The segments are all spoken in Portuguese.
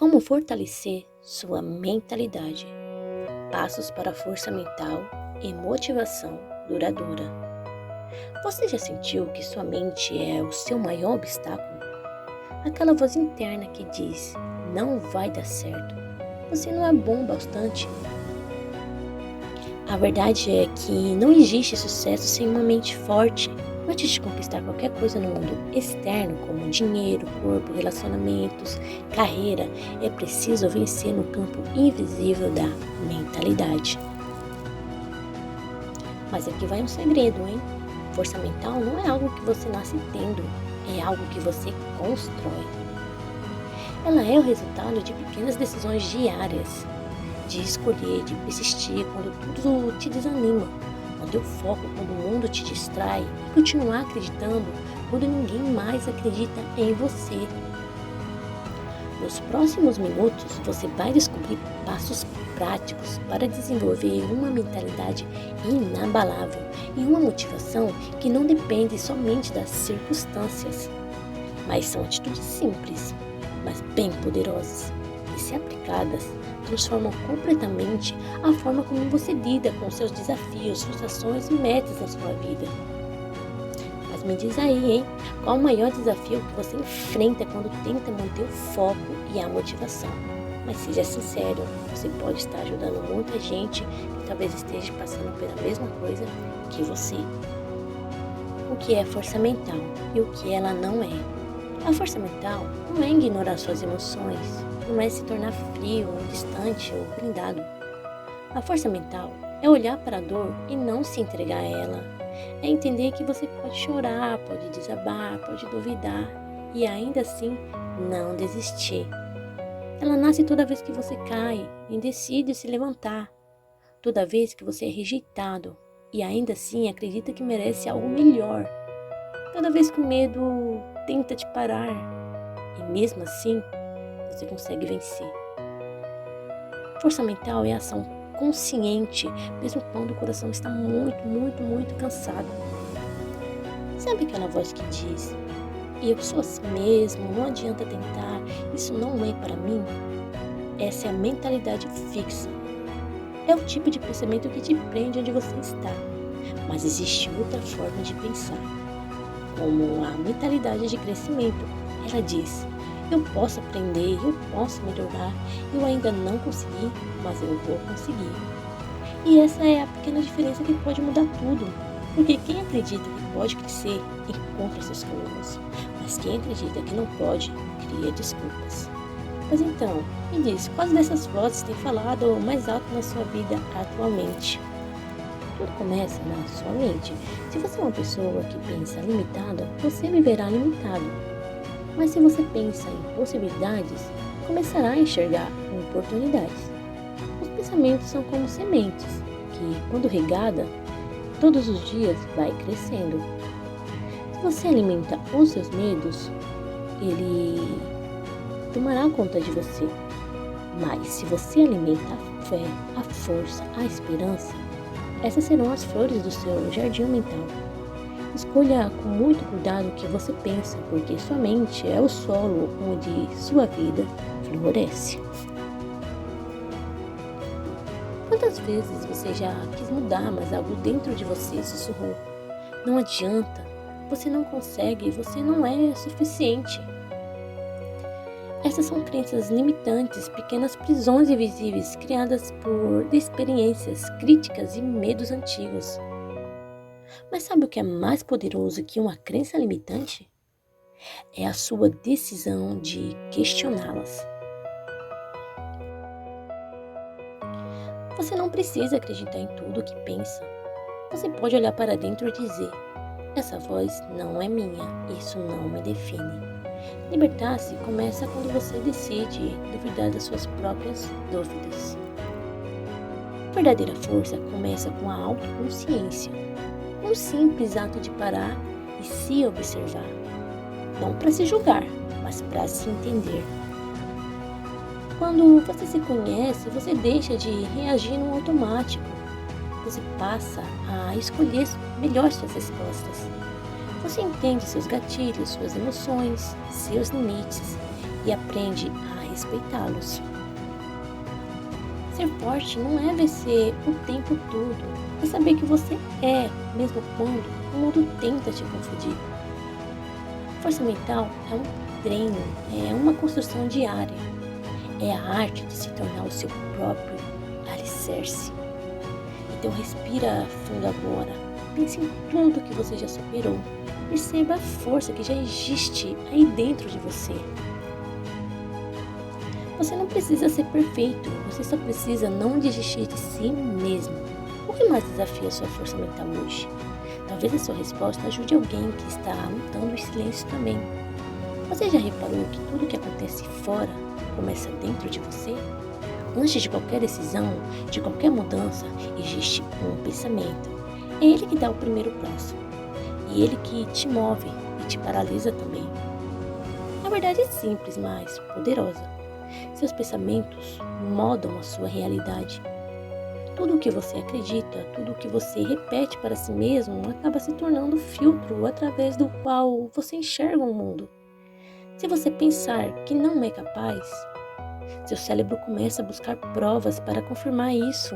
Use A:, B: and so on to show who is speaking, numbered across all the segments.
A: Como fortalecer sua mentalidade? Passos para a força mental e motivação duradoura. Você já sentiu que sua mente é o seu maior obstáculo? Aquela voz interna que diz: não vai dar certo, você não é bom bastante. A verdade é que não existe sucesso sem uma mente forte. Antes de conquistar qualquer coisa no mundo externo, como dinheiro, corpo, relacionamentos, carreira, é preciso vencer no campo invisível da mentalidade. Mas aqui vai um segredo, hein? Força mental não é algo que você nasce tendo, é algo que você constrói. Ela é o resultado de pequenas decisões diárias, de escolher, de persistir quando tudo te desanima, manter o foco quando o mundo te distrai e continuar acreditando quando ninguém mais acredita em você. Nos próximos minutos, você vai descobrir passos práticos para desenvolver uma mentalidade inabalável e uma motivação que não depende somente das circunstâncias, mas são atitudes simples, mas bem poderosas, e se aplicadas, transformam completamente a forma como você lida com seus desafios, frustrações e metas na sua vida. Mas me diz aí, hein? Qual o maior desafio que você enfrenta quando tenta manter o foco e a motivação? Mas seja sincero, você pode estar ajudando muita gente que talvez esteja passando pela mesma coisa que você. O que é força mental e o que ela não é? A força mental não é ignorar suas emoções, não é se tornar frio, ou distante ou blindado. A força mental é olhar para a dor e não se entregar a ela. É entender que você pode chorar, pode desabar, pode duvidar e ainda assim não desistir. Ela nasce toda vez que você cai e decide se levantar, toda vez que você é rejeitado e ainda assim acredita que merece algo melhor, toda vez que o medo tenta te parar e mesmo assim você consegue vencer. Força mental é ação consciente, mesmo quando o coração está muito cansado. Sabe aquela voz que diz: eu sou assim mesmo, não adianta tentar, isso não é para mim? Essa é a mentalidade fixa. É o tipo de pensamento que te prende onde você está. Mas existe outra forma de pensar, como a mentalidade de crescimento. Ela diz: eu posso aprender, eu posso melhorar, eu ainda não consegui, mas eu vou conseguir. E essa é a pequena diferença que pode mudar tudo. Porque quem acredita que pode crescer, encontra seus caminhos. Mas quem acredita que não pode, cria desculpas. Mas então, me diz, quais dessas vozes tem falado mais alto na sua vida atualmente? Tudo começa na sua mente. Se você é uma pessoa que pensa limitada, você viverá limitado. Mas se você pensa em possibilidades, começará a enxergar oportunidades. Os pensamentos são como sementes, que, quando regada, todos os dias vai crescendo. Se você alimenta os seus medos, ele tomará conta de você. Mas se você alimenta a fé, a força, a esperança, essas serão as flores do seu jardim mental. Escolha com muito cuidado o que você pensa, porque sua mente é o solo onde sua vida floresce. Quantas vezes você já quis mudar, mas algo dentro de você sussurrou: não adianta, você não consegue, você não é suficiente. Essas são crenças limitantes, pequenas prisões invisíveis criadas por experiências, críticas e medos antigos. Mas sabe o que é mais poderoso que uma crença limitante? É a sua decisão de questioná-las. Você não precisa acreditar em tudo o que pensa. Você pode olhar para dentro e dizer: essa voz não é minha, isso não me define. Libertar-se começa quando você decide duvidar das suas próprias dúvidas. A verdadeira força começa com a autoconsciência. Um simples ato de parar e se observar. Não para se julgar, mas para se entender. Quando você se conhece, você deixa de reagir no automático. Você passa a escolher melhor suas respostas. Você entende seus gatilhos, suas emoções, seus limites e aprende a respeitá-los. Ser forte não é vencer o tempo todo, é saber que você é, mesmo quando o mundo tenta te confundir. Força mental é um treino, é uma construção diária, é a arte de se tornar o seu próprio alicerce. Então respira fundo agora, pense em tudo que você já superou, perceba a força que já existe aí dentro de você. Você não precisa ser perfeito, você só precisa não desistir de si mesmo. O que mais desafia a sua força mental hoje? Talvez a sua resposta ajude alguém que está lutando em silêncio também. Você já reparou que tudo que acontece fora começa dentro de você? Antes de qualquer decisão, de qualquer mudança, existe um pensamento. É ele que dá o primeiro passo. E ele que te move e te paralisa também. A verdade é simples, mas poderosa. Seus pensamentos moldam a sua realidade. Tudo o que você acredita, tudo o que você repete para si mesmo acaba se tornando o filtro através do qual você enxerga o mundo. Se você pensar que não é capaz, seu cérebro começa a buscar provas para confirmar isso.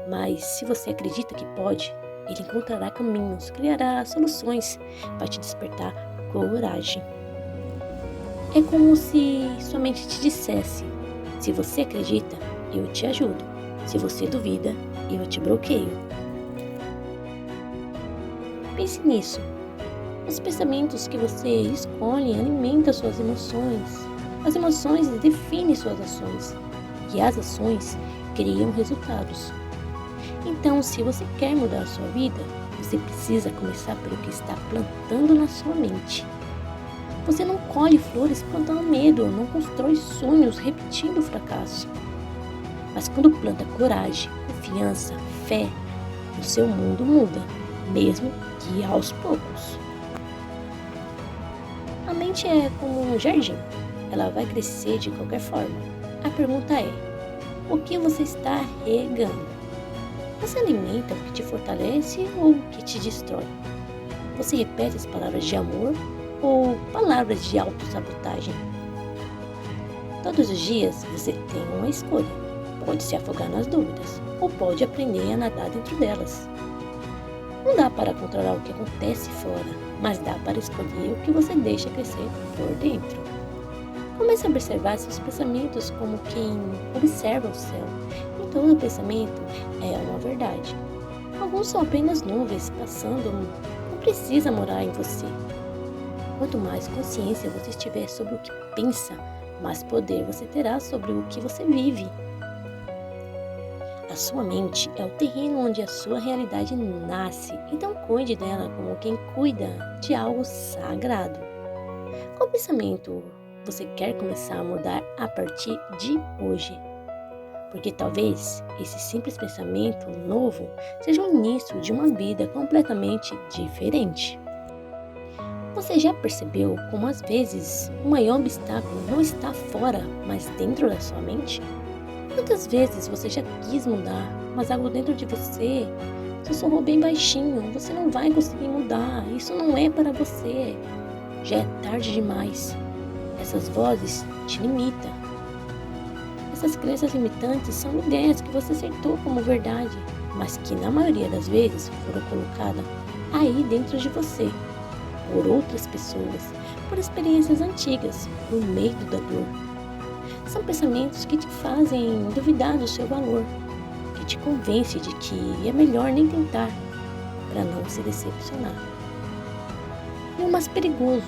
A: Mas se você acredita que pode, ele encontrará caminhos, criará soluções para te despertar coragem. É como se sua mente te dissesse: se você acredita, eu te ajudo. Se você duvida, eu te bloqueio. Pense nisso. Os pensamentos que você escolhe alimentam suas emoções. As emoções definem suas ações. E as ações criam resultados. Então, se você quer mudar a sua vida, você precisa começar pelo que está plantando na sua mente. Você não colhe flores plantando medo, não constrói sonhos repetindo o fracasso. Mas quando planta coragem, confiança, fé, o seu mundo muda, mesmo que aos poucos. A mente é como um jardim, ela vai crescer de qualquer forma. A pergunta é: o que você está regando? Você alimenta o que te fortalece ou o que te destrói? Você repete as palavras de amor ou palavras de autossabotagem? Todos os dias você tem uma escolha. Pode se afogar nas dúvidas ou pode aprender a nadar dentro delas. Não dá para controlar o que acontece fora, mas dá para escolher o que você deixa crescer por dentro. Comece a observar seus pensamentos como quem observa o céu. Nem todo pensamento é uma verdade. Alguns são apenas nuvens passando, não precisa morar em você. Quanto mais consciência você tiver sobre o que pensa, mais poder você terá sobre o que você vive. A sua mente é o terreno onde a sua realidade nasce, então cuide dela como quem cuida de algo sagrado. Qual pensamento você quer começar a mudar a partir de hoje? Porque talvez esse simples pensamento novo seja o início de uma vida completamente diferente. Você já percebeu como às vezes o maior obstáculo não está fora, mas dentro da sua mente? Quantas vezes você já quis mudar, mas algo dentro de você sussurrou bem baixinho: você não vai conseguir mudar, isso não é para você, já é tarde demais. Essas vozes te limitam. Essas crenças limitantes são ideias que você aceitou como verdade, mas que na maioria das vezes foram colocadas aí dentro de você, por outras pessoas, por experiências antigas, por medo da dor. São pensamentos que te fazem duvidar do seu valor, que te convence de que é melhor nem tentar, para não se decepcionar. E o mais perigoso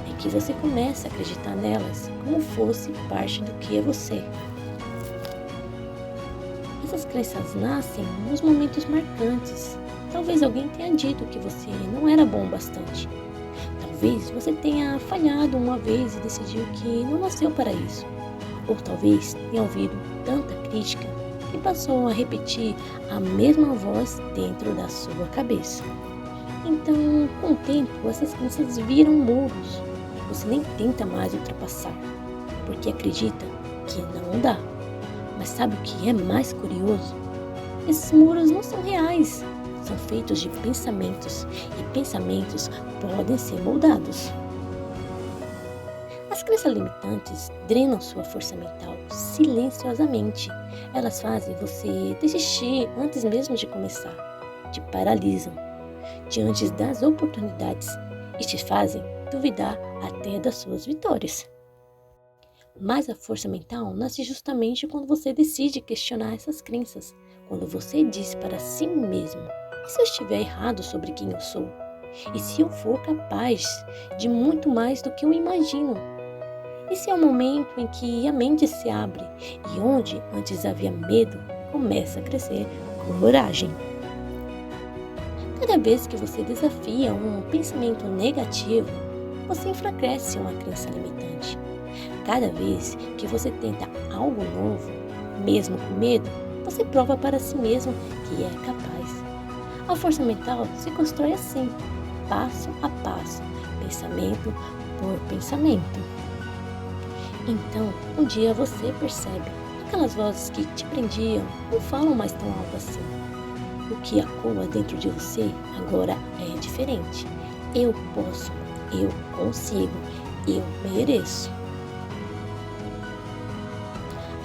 A: é que você começa a acreditar nelas como fosse parte do que é você. Essas crenças nascem nos momentos marcantes. Talvez alguém tenha dito que você não era bom o bastante. Talvez você tenha falhado uma vez e decidiu que não nasceu para isso. Ou talvez tenha ouvido tanta crítica que passou a repetir a mesma voz dentro da sua cabeça. Então, com o tempo, essas crenças viram muros. Você nem tenta mais ultrapassar, porque acredita que não dá. Mas sabe o que é mais curioso? Esses muros não são reais. São feitos de pensamentos, e pensamentos podem ser moldados. As crenças limitantes drenam sua força mental silenciosamente. Elas fazem você desistir antes mesmo de começar, te paralisam diante das oportunidades e te fazem duvidar até das suas vitórias. Mas a força mental nasce justamente quando você decide questionar essas crenças, quando você diz para si mesmo: e se eu estiver errado sobre quem eu sou? E se eu for capaz de muito mais do que eu imagino? Esse é o momento em que a mente se abre e onde antes havia medo, começa a crescer coragem. Cada vez que você desafia um pensamento negativo, você enfraquece uma crença limitante. Cada vez que você tenta algo novo, mesmo com medo, você prova para si mesmo que é capaz. A força mental se constrói assim, passo a passo, pensamento por pensamento. Então, um dia você percebe, aquelas vozes que te prendiam não falam mais tão alto assim. O que ecoa dentro de você agora é diferente. Eu posso, eu consigo, eu mereço.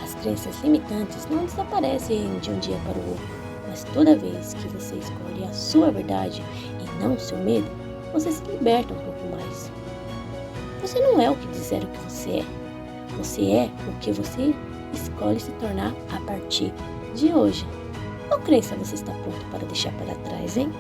A: As crenças limitantes não desaparecem de um dia para o outro, mas toda vez que você escolhe a sua verdade e não o seu medo, você se liberta um pouco mais. Você não é o que disseram que você é. Você é o que você escolhe se tornar a partir de hoje. Qual crença você está pronto para deixar para trás, hein?